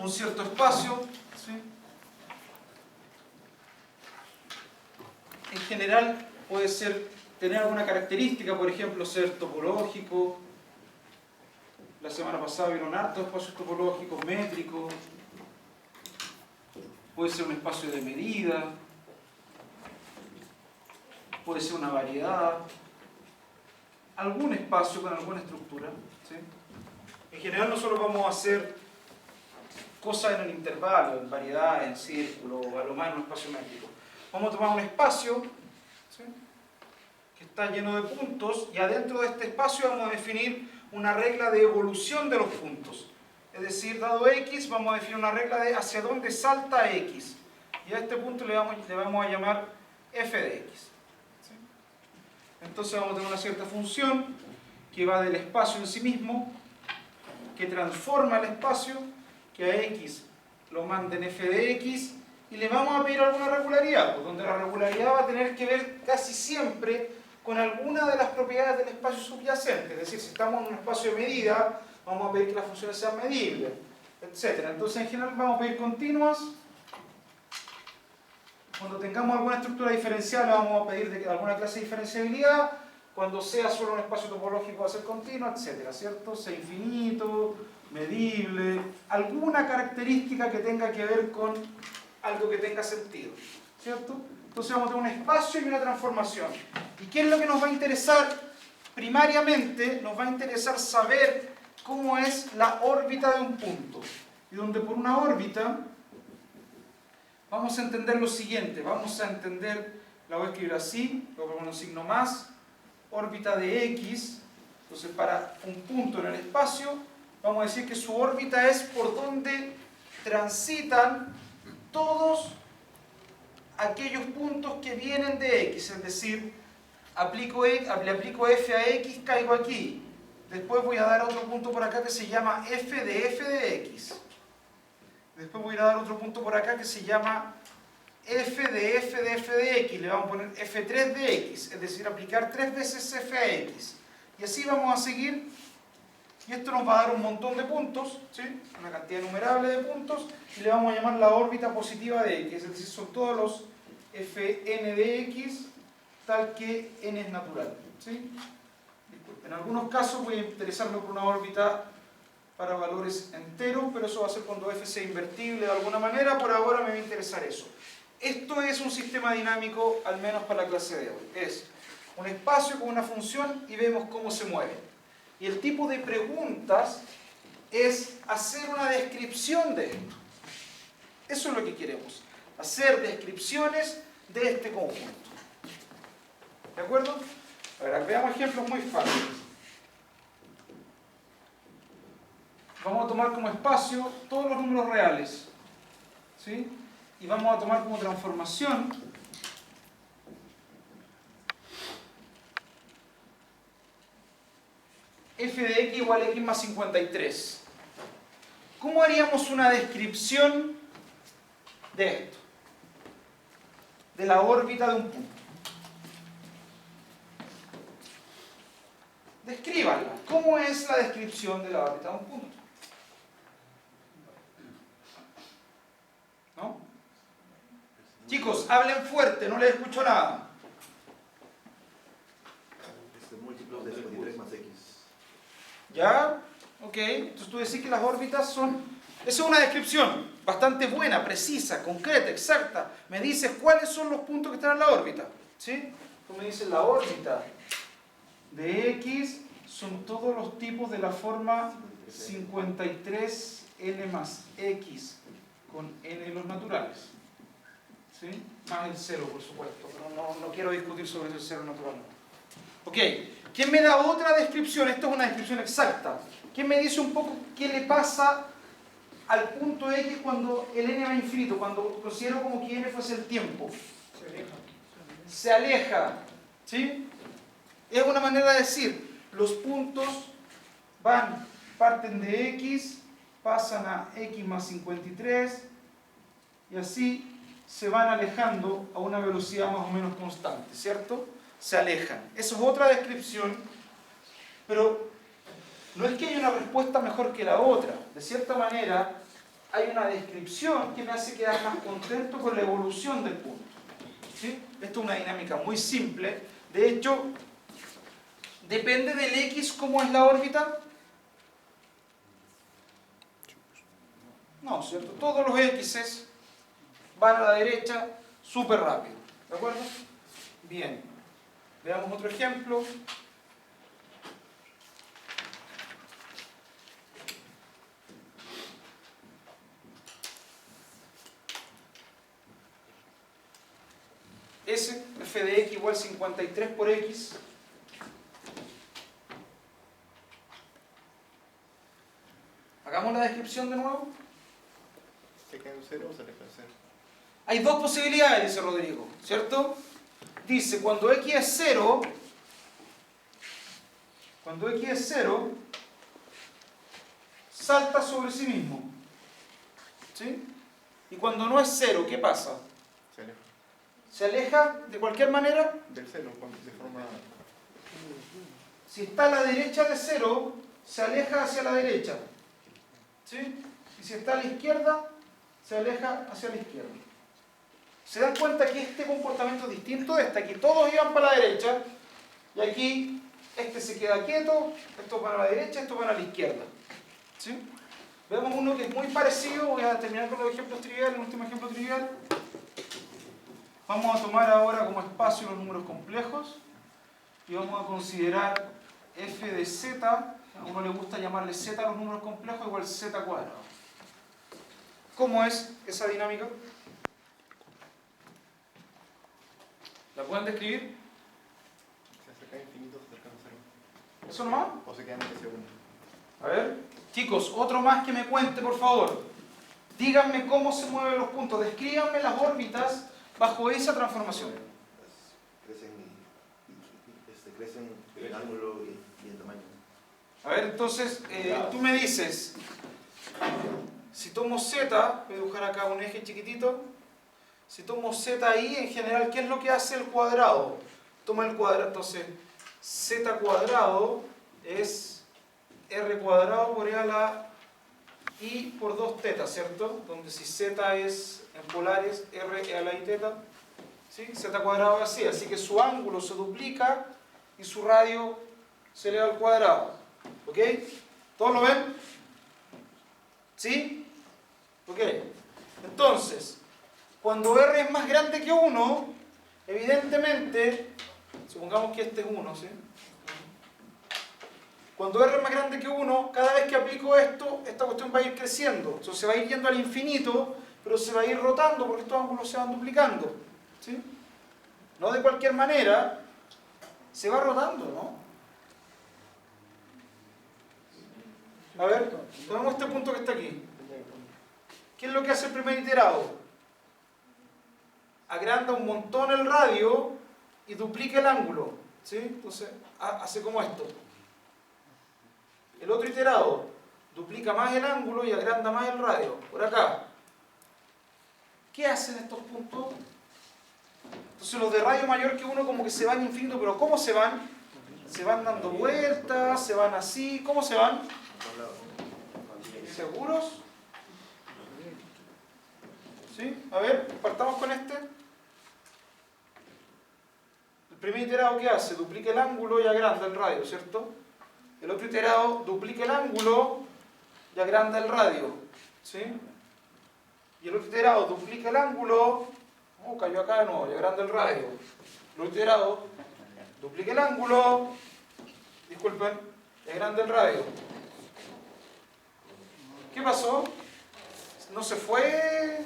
un cierto espacio, ¿sí? En general puede ser tener alguna característica, por ejemplo, ser topológico. La semana pasada vieron hartos espacios topológicos, métricos. Puede ser un espacio de medida. Puede ser una variedad. Algún espacio con alguna estructura, ¿sí? En general nosotros vamos a hacer cosas en el intervalo, en variedad, en círculo, o a lo más en un espacio métrico. Vamos a tomar un espacio, ¿sí?, que está lleno de puntos, y adentro de este espacio vamos a definir una regla de evolución de los puntos. Es decir, dado X, vamos a definir una regla de hacia dónde salta X. Y a este punto le vamos a llamar f de X. ¿Sí? Entonces vamos a tener una cierta función que va del espacio en sí mismo, que transforma el espacio, que a X lo manda en f de X, y le vamos a pedir alguna regularidad, pues donde la regularidad va a tener que ver casi siempre con alguna de las propiedades del espacio subyacente. Es decir, si estamos en un espacio de medida, vamos a pedir que las funciones sean medibles, etc. Entonces, en general, vamos a pedir continuas. Cuando tengamos alguna estructura diferencial, le vamos a pedir de alguna clase de diferenciabilidad. Cuando sea solo un espacio topológico, va a ser continua, etc. ¿Cierto? Sea infinito, medible, alguna característica que tenga que ver con algo que tenga sentido, ¿cierto? Entonces vamos a tener un espacio y una transformación. ¿Y qué es lo que nos va a interesar? Primariamente nos va a interesar saber cómo es la órbita de un punto. Y donde por una órbita vamos a entender lo siguiente. Vamos a entender, la voy a escribir así, lo voy a poner un signo más, órbita de X. Entonces para un punto en el espacio, vamos a decir que su órbita es por donde transitan todos aquellos puntos que vienen de X, es decir, le aplico f a X, caigo aquí. Después voy a dar otro punto por acá que se llama f de X. Después voy a dar otro punto por acá que se llama f de X. Le vamos a poner f3 de X, es decir, aplicar 3 veces f a X. Y así vamos a seguir. Y esto nos va a dar un montón de puntos, ¿sí?, una cantidad innumerable de puntos, y le vamos a llamar la órbita positiva de X, es decir, son todos los Fn de X, tal que n es natural, ¿sí? En algunos casos voy a interesarme por una órbita para valores enteros, pero eso va a ser cuando f sea invertible de alguna manera. Por ahora me va a interesar eso. Esto es un sistema dinámico, al menos para la clase de hoy. Es un espacio con una función y vemos cómo se mueve. Y el tipo de preguntas es hacer una descripción de esto. Eso es lo que queremos. Hacer descripciones de este conjunto. ¿De acuerdo? A ver, veamos ejemplos muy fáciles. Vamos a tomar como espacio todos los números reales, ¿sí? Y vamos a tomar como transformación f de x igual a x más 53. ¿Cómo haríamos una descripción de esto? De la órbita de un punto. Descríbanla. ¿Cómo es la descripción de la órbita de un punto? ¿No? Chicos, hablen fuerte, no les escucho nada. Múltiplos de 53 más x. ¿Ya? Ok. Entonces tú decís que las órbitas son... Esa es una descripción bastante buena, precisa, concreta, exacta. Me dices cuáles son los puntos que están en la órbita. ¿Sí? Tú me dices la órbita de X son todos los tipos de la forma 53n más x con n los naturales. ¿Sí? Más el 0, por supuesto. Pero no quiero discutir sobre el 0 natural. Ok. ¿Quién me da otra descripción? Esto es una descripción exacta. ¿Quién me dice un poco qué le pasa al punto X cuando el n va a infinito? Cuando considero como que n fuese el tiempo. Se aleja. ¿Sí? Es una manera de decir, los puntos parten de X, pasan a X más 53, y así se van alejando a una velocidad más o menos constante, ¿cierto? Se alejan. Eso es otra descripción, pero no es que haya una respuesta mejor que la otra. De cierta manera, hay una descripción que me hace quedar más contento con la evolución del punto. ¿Sí? Esto es una dinámica muy simple. De hecho, depende del X cómo es la órbita. No, ¿cierto? Todos los X's van a la derecha súper rápido. ¿De acuerdo? Bien. Veamos otro ejemplo. S, f de x igual 53 por x. Hagamos la descripción de nuevo. ¿Se cae un 0 o se aleja el 0? Hay dos posibilidades, dice Rodrigo, ¿cierto? Dice, cuando x es 0, salta sobre sí mismo. ¿Sí? Y cuando no es 0, ¿qué pasa? Se aleja. ¿Se aleja de cualquier manera? Del 0, de forma... Si está a la derecha de 0, se aleja hacia la derecha. ¿Sí? Y si está a la izquierda, se aleja hacia la izquierda. ¿Se dan cuenta que este comportamiento es distinto de este? Aquí todos iban para la derecha, y aquí este se queda quieto, esto para la derecha, esto para la izquierda. ¿Sí? Vemos uno que es muy parecido. Voy a terminar con los ejemplos triviales, el último ejemplo trivial. Vamos a tomar ahora como espacio los números complejos y vamos a considerar f de z, a uno le gusta llamarle z a los números complejos, igual z cuadrado. ¿Cómo es esa dinámica? ¿La pueden describir? Se acerca a infinito, se acerca a 0. ¿Eso nomás? O se queda en ese 1. A ver, chicos, otro más que me cuente, por favor. Díganme cómo se mueven los puntos, descríbanme las órbitas bajo esa transformación. Crecen en ángulo y en tamaño. A ver, entonces, tú me dices, si tomo z, voy a dibujar acá un eje chiquitito, si tomo z ahí, en general, ¿qué es lo que hace el cuadrado? Toma el cuadrado, entonces, z cuadrado es r cuadrado por e a la i por 2 teta, ¿cierto? Donde si z es en polares, r e a la i teta, ¿sí? Z cuadrado es así que su ángulo se duplica y su radio se eleva al cuadrado. ¿Ok? ¿Todos lo ven? ¿Sí? Ok. Entonces, cuando r es más grande que 1, evidentemente, supongamos que este es 1, ¿sí? Cuando r es más grande que 1, cada vez que aplico esto, esta cuestión va a ir creciendo. Entonces se va a ir yendo al infinito, pero se va a ir rotando porque estos ángulos se van duplicando. ¿Sí? No de cualquier manera, se va rotando, ¿no? A ver, tomemos este punto que está aquí. ¿Qué es lo que hace el primer iterado? Agranda un montón el radio y duplica el ángulo. ¿Sí? Entonces, hace como esto. El otro iterado duplica más el ángulo y agranda más el radio. Por acá. ¿Qué hacen estos puntos? Entonces los de radio mayor que 1 como que se van infinito, pero ¿cómo se van? Se van dando vueltas, se van así. ¿Cómo se van? ¿Seguros? ¿Sí? A ver, partamos con este. El primer iterado, ¿qué hace? Duplica el ángulo y agranda el radio, ¿cierto? El otro iterado duplica el ángulo y agranda el radio. ¿Sí? Y el otro iterado duplica el ángulo, cayó acá de nuevo, y agranda el radio. El otro iterado duplica el ángulo, disculpen, y agranda el radio. ¿Qué pasó? No se fue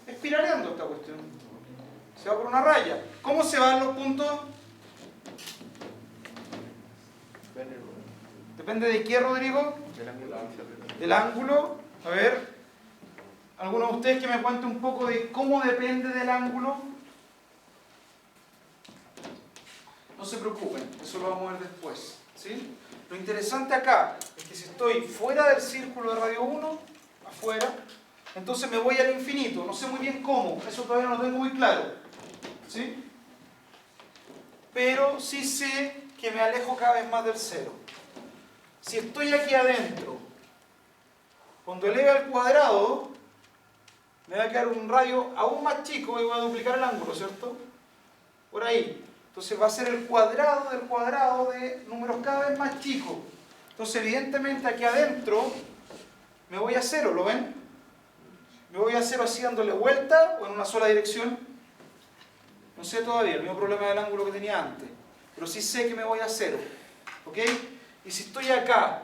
espiraleando esta cuestión. Se va por una raya. ¿Cómo se van los puntos? ¿Depende de qué, Rodrigo? Del ángulo. A ver, ¿alguno de ustedes que me cuente un poco de cómo depende del ángulo? No se preocupen, eso lo vamos a ver después. ¿Sí? Lo interesante acá es que si estoy fuera del círculo de radio 1, afuera, entonces me voy al infinito. No sé muy bien cómo, eso todavía no lo tengo muy claro. ¿Sí? Pero sí sé que me alejo cada vez más del cero. Si estoy aquí adentro, Cuando eleve al cuadrado, me va a quedar un radio aún más chico y voy a duplicar el ángulo, ¿cierto? Por ahí. Entonces va a ser el cuadrado del cuadrado de números cada vez más chicos. Entonces evidentemente aquí adentro me voy a cero, ¿lo ven? Me voy a cero así dándole vuelta o en una sola dirección. No sé todavía, el mismo problema del ángulo que tenía antes. Pero sí sé que me voy a cero. ¿Ok? Y si estoy acá,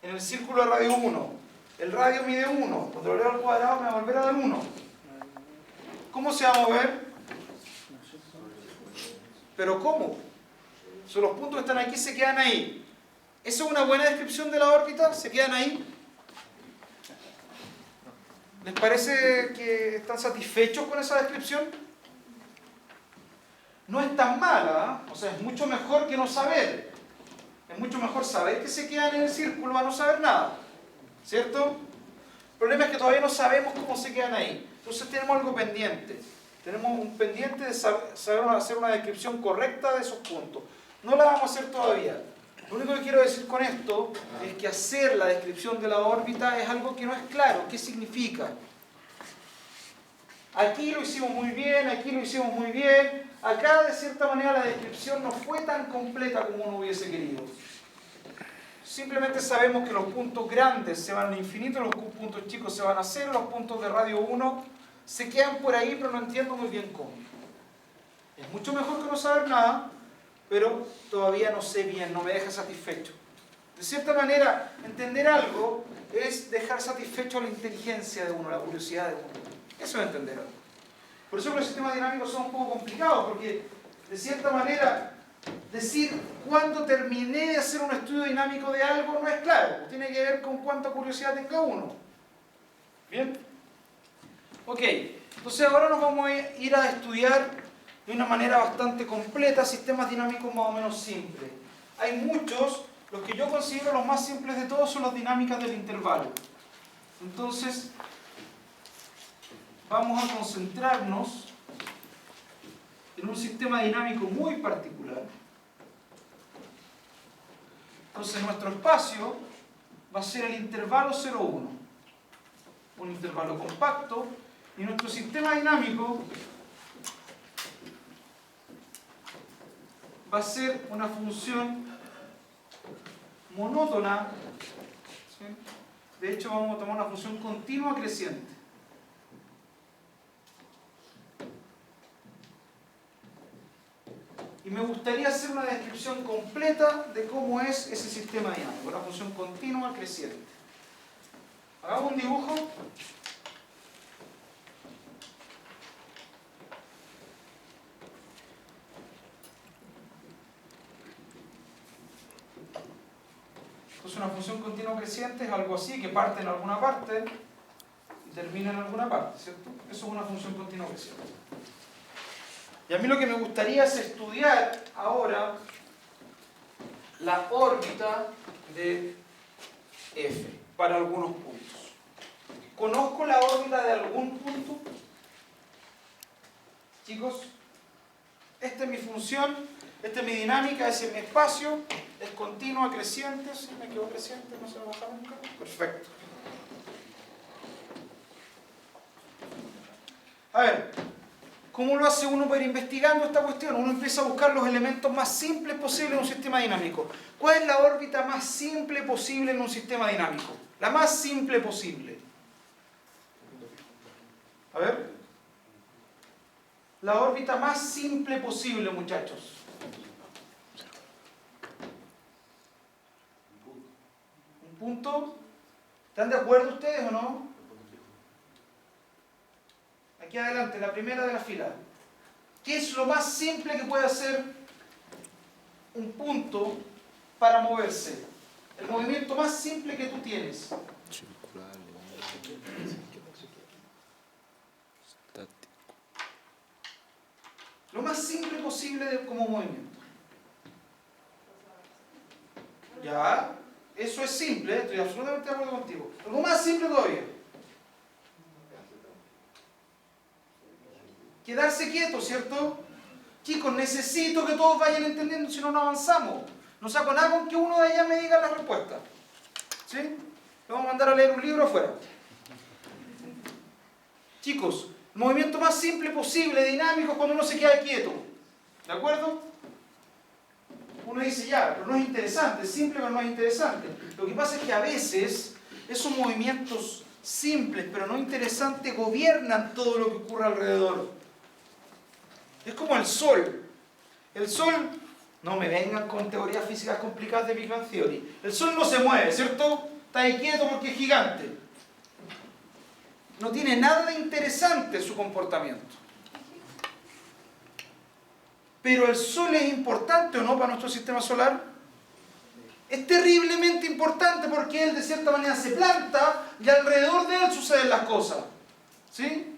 en el círculo de radio 1, el radio mide 1, cuando lo leo al cuadrado me va a volver a dar 1. ¿Cómo se va a mover? ¿Pero cómo? Son los puntos que están aquí, se quedan ahí. ¿Eso es una buena descripción de la órbita? ¿Se quedan ahí? ¿Les parece que están satisfechos con esa descripción? No es tan mala, ¿eh? O sea, es mucho mejor que no saber. Es mucho mejor saber que se quedan en el círculo a no saber nada. ¿Cierto? El problema es que todavía no sabemos cómo se quedan ahí. Entonces tenemos algo pendiente. Tenemos un pendiente de saber hacer una descripción correcta de esos puntos. No la vamos a hacer todavía. Lo único que quiero decir con esto es que hacer la descripción de la órbita es algo que no es claro. ¿Qué significa? Aquí lo hicimos muy bien, aquí lo hicimos muy bien. Acá, de cierta manera, la descripción no fue tan completa como uno hubiese querido. Simplemente sabemos que los puntos grandes se van al infinito, los puntos chicos se van a cero, los puntos de radio 1 se quedan por ahí, pero no entiendo muy bien cómo. Es mucho mejor que no saber nada, pero todavía no sé bien, no me deja satisfecho. De cierta manera, entender algo es dejar satisfecho la inteligencia de uno, la curiosidad de uno. Eso es entender algo. Por eso que los sistemas dinámicos son un poco complicados, porque de cierta manera decir cuándo terminé de hacer un estudio dinámico de algo no es claro. Tiene que ver con cuánta curiosidad tenga uno. ¿Bien? Ok, entonces ahora nos vamos a ir a estudiar de una manera bastante completa sistemas dinámicos más o menos simples. Hay muchos, los que yo considero los más simples de todos son las dinámicas del intervalo. Entonces, vamos a concentrarnos en un sistema dinámico muy particular. Entonces nuestro espacio va a ser el intervalo 0,1. Un intervalo compacto. Y nuestro sistema dinámico va a ser una función monótona. ¿Sí? De hecho, vamos a tomar una función continua creciente. Y me gustaría hacer una descripción completa de cómo es ese sistema dinámico, una función continua creciente. Hagamos un dibujo. Entonces una función continua creciente es algo así, que parte en alguna parte y termina en alguna parte, ¿cierto? Eso es una función continua creciente. Y a mí lo que me gustaría es estudiar ahora la órbita de F para algunos puntos. ¿Conozco la órbita de algún punto? Chicos, esta es mi función, esta es mi dinámica, ese es mi espacio, es continua, creciente, si me quedo creciente, no se va a bajar nunca. Perfecto. A ver, ¿cómo lo hace uno para ir investigando esta cuestión? Uno empieza a buscar los elementos más simples posibles en un sistema dinámico. ¿Cuál es la órbita más simple posible en un sistema dinámico? La más simple posible. A ver. La órbita más simple posible, muchachos. ¿Un punto? ¿Están de acuerdo ustedes o no? Aquí adelante, la primera de la fila. ¿Qué es lo más simple que puede hacer un punto para moverse? El movimiento más simple que tú tienes. Circular, estático. Lo más simple posible como movimiento. Ya, eso es simple, estoy absolutamente de acuerdo contigo. Algo más simple todavía. Quedarse quieto, ¿cierto? Chicos, necesito que todos vayan entendiendo, si no, no avanzamos. No saco nada con que uno de allá me diga la respuesta. ¿Sí? Le vamos a mandar a leer un libro afuera. Chicos, el movimiento más simple posible, dinámico, es cuando uno se queda quieto. ¿De acuerdo? Uno dice ya, pero no es interesante, es simple pero no es interesante. Lo que pasa es que a veces esos movimientos simples pero no interesantes gobiernan todo lo que ocurre alrededor. Es como el Sol. El Sol, no me vengan con teorías físicas complicadas de Big Bang Theory. El Sol no se mueve, ¿cierto? Está ahí quieto porque es gigante. No tiene nada de interesante su comportamiento. Pero el Sol es importante o no para nuestro sistema solar. Es terriblemente importante porque él de cierta manera se planta y alrededor de él suceden las cosas. ¿Sí?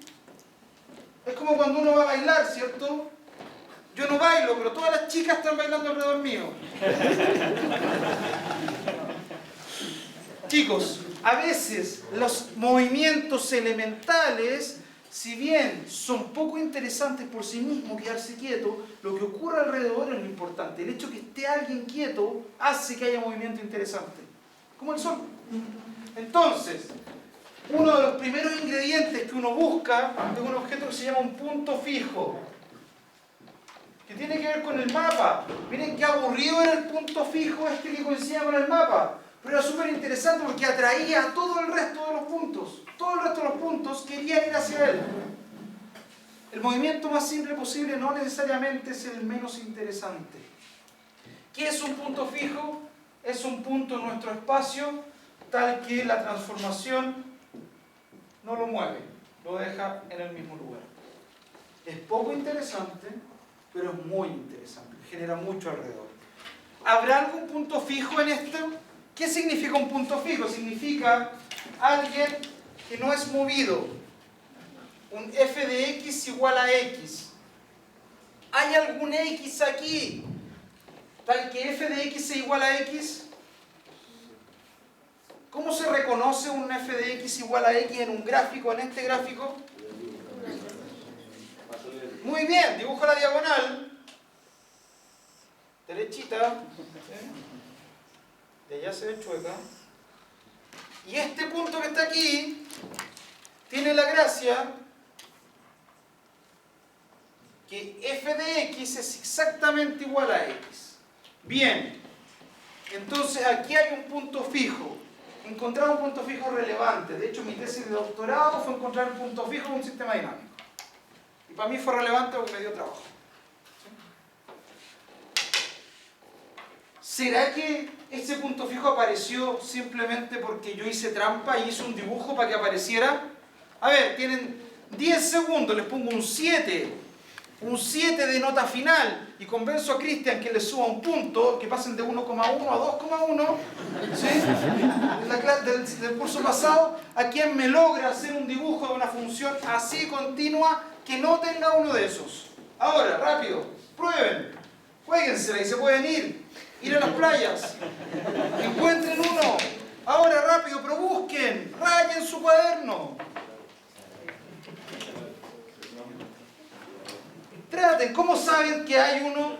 Es como cuando uno va a bailar, ¿cierto? Yo no bailo, pero todas las chicas están bailando alrededor mío. Chicos, a veces los movimientos elementales, si bien son poco interesantes por sí mismos, quedarse quieto, lo que ocurre alrededor es lo importante. El hecho de que esté alguien quieto hace que haya movimiento interesante. Como el Sol. Entonces, uno de los primeros ingredientes que uno busca es un objeto que se llama un punto fijo, que tiene que ver con el mapa. Miren qué aburrido era el punto fijo este que coincidía con el mapa. Pero era súper interesante porque atraía a todo el resto de los puntos. Todo el resto de los puntos querían ir hacia él. El movimiento más simple posible no necesariamente es el menos interesante. ¿Qué es un punto fijo? Es un punto en nuestro espacio tal que la transformación no lo mueve, lo deja en el mismo lugar. Es poco interesante, pero es muy interesante, genera mucho alrededor. ¿Habrá algún punto fijo en esto? ¿Qué significa un punto fijo? Significa alguien que no es movido. Un f de x igual a x. ¿Hay algún x aquí tal que f de x sea igual a x? ¿Cómo se reconoce un f de x igual a x en un gráfico, en este gráfico? Muy bien, dibujo la diagonal. Derechita. De allá se ve chueca. Y este punto que está aquí tiene la gracia que f de x es exactamente igual a x. Bien, entonces aquí hay un punto fijo. Encontrar un punto fijo relevante. De hecho, mi tesis de doctorado fue encontrar un punto fijo en un sistema dinámico. Y para mí fue relevante porque me dio trabajo. ¿Será que ese punto fijo apareció simplemente porque yo hice trampa y hice un dibujo para que apareciera? A ver, tienen 10 segundos, les pongo un 7 de nota final y convenzo a Cristian que le suba un punto, que pasen de 1,1 a 2,1, ¿sí? En la clase del curso pasado, a quien me logra hacer un dibujo de una función así continua que no tenga uno de esos. Ahora, rápido, prueben, juéguensela y se pueden ir a las playas, encuentren uno. Ahora, rápido, pero busquen, rayen su cuaderno. Traten, ¿cómo saben que hay uno?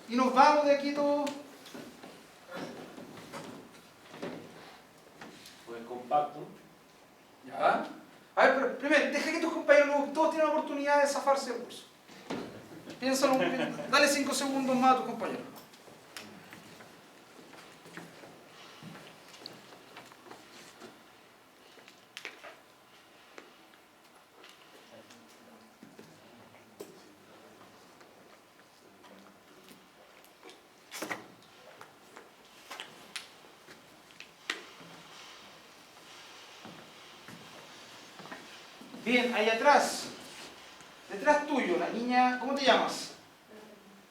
Y nos vamos de aquí todos. Pues compacto. ¿Ya? A ver, pero primero, deja que tus compañeros, todos tienen la oportunidad de zafarse del curso. Piénsalo, dale 5 segundos más a tus compañeros. Bien, ahí atrás, detrás tuyo, la niña, ¿cómo te llamas?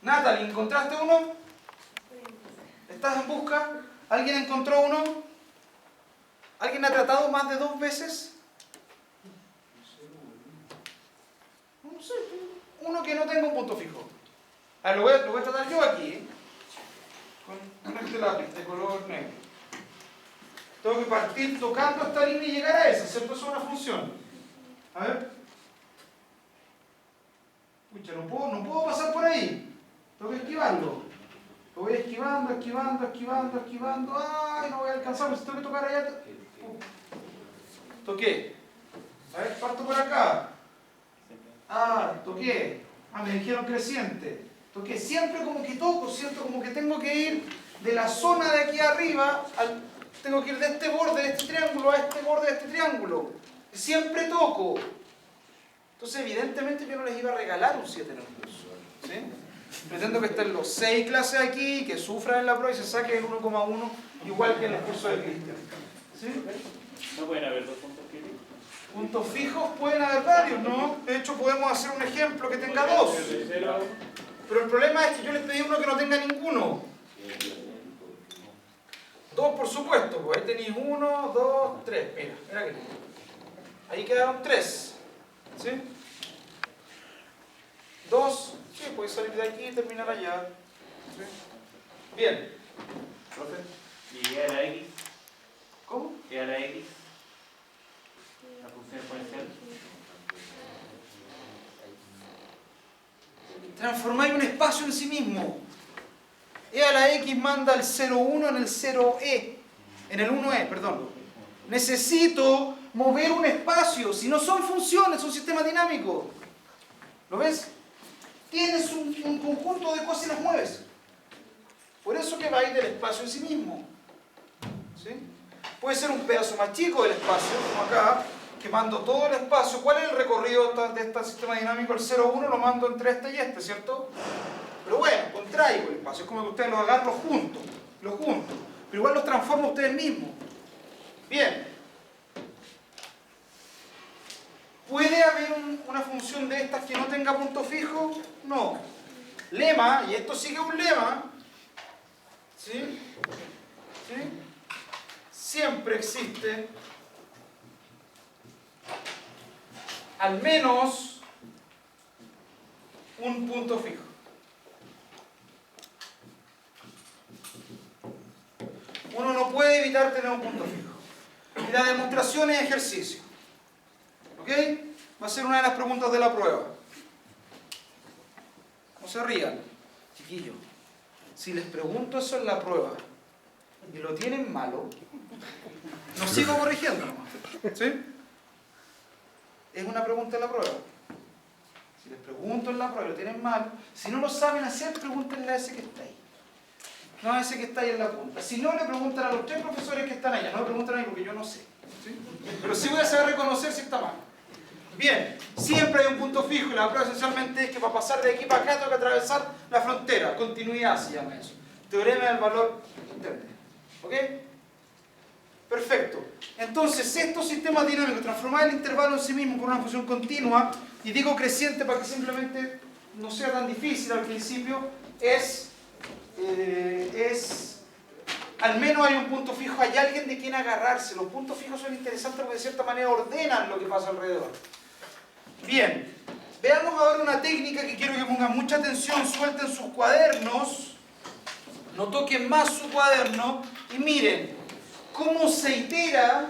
Natalie, ¿encontraste uno? ¿Estás en busca? ¿Alguien encontró uno? ¿Alguien ha tratado más de 2 veces? No sé, uno que no tenga un punto fijo. A ver, lo voy a tratar yo aquí, ¿eh? Con este lápiz de color negro. Tengo que partir tocando esta línea y llegar a esa, ¿cierto? Eso es una función. A ver. Pucha, no puedo pasar por ahí. Tengo que esquivarlo. Lo voy esquivando, esquivando, esquivando, esquivando. ¡Ay, no voy a alcanzar! Pues tengo que tocar allá. Toqué. A ver, parto por acá. Ah, toqué. Ah, me dijeron creciente. Toqué. Siempre como que toco, siento como que tengo que ir de la zona de aquí arriba, tengo que ir de este borde de este triángulo a este borde de este triángulo. Siempre toco. Entonces, evidentemente, yo no les iba a regalar un 7 en el curso. ¿Sí? Pretendo que estén los 6 clases aquí, que sufran en la prueba y se saquen el 1,1, igual que en el curso de Cristian. ¿Sí? No pueden haber dos puntos críticos. Puntos fijos pueden haber varios, ¿no? De hecho, podemos hacer un ejemplo que tenga 2. Pero el problema es que yo les pedí uno que no tenga ninguno. 2, por supuesto, pues ahí tenéis 1, 2, 3. Mira que ahí quedaron 3. ¿Sí? 2, sí, puedes salir de aquí y terminar allá. ¿Sí? Bien. ¿Profe? ¿Y E a la X? ¿Cómo? ¿E a la X? ¿La función exponencial? Transformáis un espacio en sí mismo. E a la X manda el 0,1 en el 0E. En el 1E, perdón. Necesito mover un espacio. Si no son funciones, son sistemas dinámicos. ¿Lo ves? Tienes un conjunto de cosas y las mueves. Por eso que va a ir del espacio en sí mismo. ¿Sí? Puede ser un pedazo más chico del espacio, como acá, que mando todo el espacio. ¿Cuál es el recorrido de este sistema dinámico? El 0,1 lo mando entre este y este, ¿cierto? Pero bueno, contraigo el espacio. Es como que ustedes los agarran juntos. Pero igual los transformo ustedes mismos. Bien. ¿Puede haber una función de estas que no tenga punto fijo? No. Lema, y esto sigue un lema, ¿sí? ¿Sí? Siempre existe al menos un punto fijo. Uno no puede evitar tener un punto fijo. Y la demostración es ejercicio. ¿Ok? Va a ser una de las preguntas de la prueba. No se rían, chiquillos. Si les pregunto eso en la prueba y lo tienen malo, no sigo corrigiendo. ¿Sí? Es una pregunta en la prueba. Si les pregunto en la prueba y lo tienen malo, si no lo saben hacer, pregúntenle a ese que está ahí. No a ese que está ahí en la punta. Si no, le preguntan a los 3 profesores que están allá. No me preguntan a mí porque yo no sé. ¿Sí? Pero sí voy a saber reconocer si está mal. Bien, siempre hay un punto fijo y la prueba esencialmente es que para pasar de aquí para acá tengo que atravesar la frontera. Continuidad se llama eso. Teorema del valor intermedio. ¿Ok? Perfecto. Entonces, estos sistemas dinámicos, transformar el intervalo en sí mismo por una función continua, y digo creciente para que simplemente no sea tan difícil al principio, es al menos hay un punto fijo, hay alguien de quien agarrarse. Los puntos fijos son interesantes porque de cierta manera ordenan lo que pasa alrededor. Bien, veamos ahora una técnica que quiero que pongan mucha atención, suelten sus cuadernos, no toquen más su cuaderno y miren cómo se itera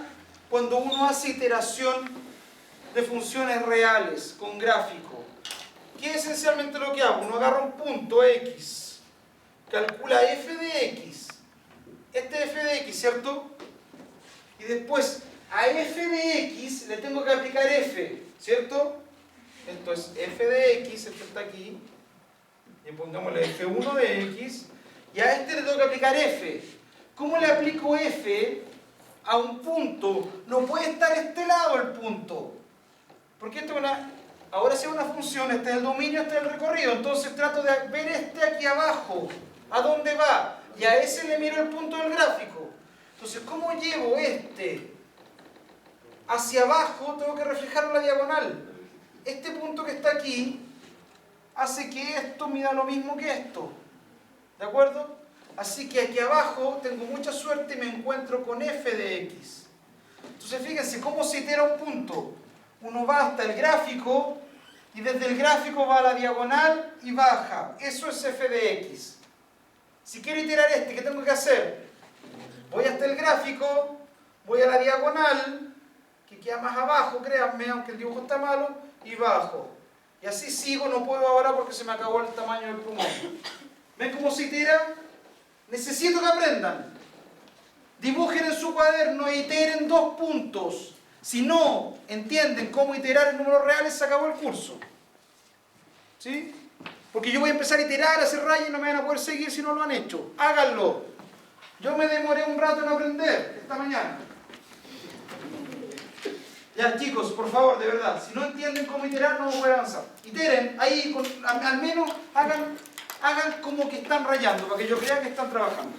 cuando uno hace iteración de funciones reales con gráfico. ¿Qué es esencialmente lo que hago? Uno agarra un punto X, calcula f de X, este f de X, ¿cierto? Y después a f de X le tengo que aplicar f, ¿cierto? Esto es f de X, esto está aquí, y pongámosle f1 de X, y a este le tengo que aplicar f. ¿Cómo le aplico f a un punto? No puede estar a este lado el punto, porque esto es ahora sí es una función, este es el dominio, este es el recorrido, entonces trato de ver este aquí abajo, ¿a dónde va? Y a ese le miro el punto del gráfico. Entonces, ¿cómo llevo este hacia abajo? Tengo que reflejarlo en la diagonal. Este punto que está aquí hace que esto mida lo mismo que esto. ¿De acuerdo? Así que aquí abajo tengo mucha suerte y me encuentro con f de x. Entonces, fíjense cómo se itera un punto. Uno va hasta el gráfico y desde el gráfico va a la diagonal y baja. Eso es f de x. Si quiero iterar este, ¿qué tengo que hacer? Voy hasta el gráfico, voy a la diagonal, que queda más abajo, créanme, aunque el dibujo está malo, y bajo. Y así sigo, no puedo ahora porque se me acabó el tamaño del plumón. ¿Ven cómo se itera? Necesito que aprendan. Dibujen en su cuaderno e iteren 2 puntos. Si no entienden cómo iterar en números reales, se acabó el curso. ¿Sí? Porque yo voy a empezar a iterar, a hacer rayas y no me van a poder seguir si no lo han hecho. Háganlo. Yo me demoré un rato en aprender esta mañana. Ya, chicos, por favor, de verdad, si no entienden cómo iterar, no voy a poder avanzar. Iteren, ahí, al menos hagan como que están rayando, para que yo crea que están trabajando.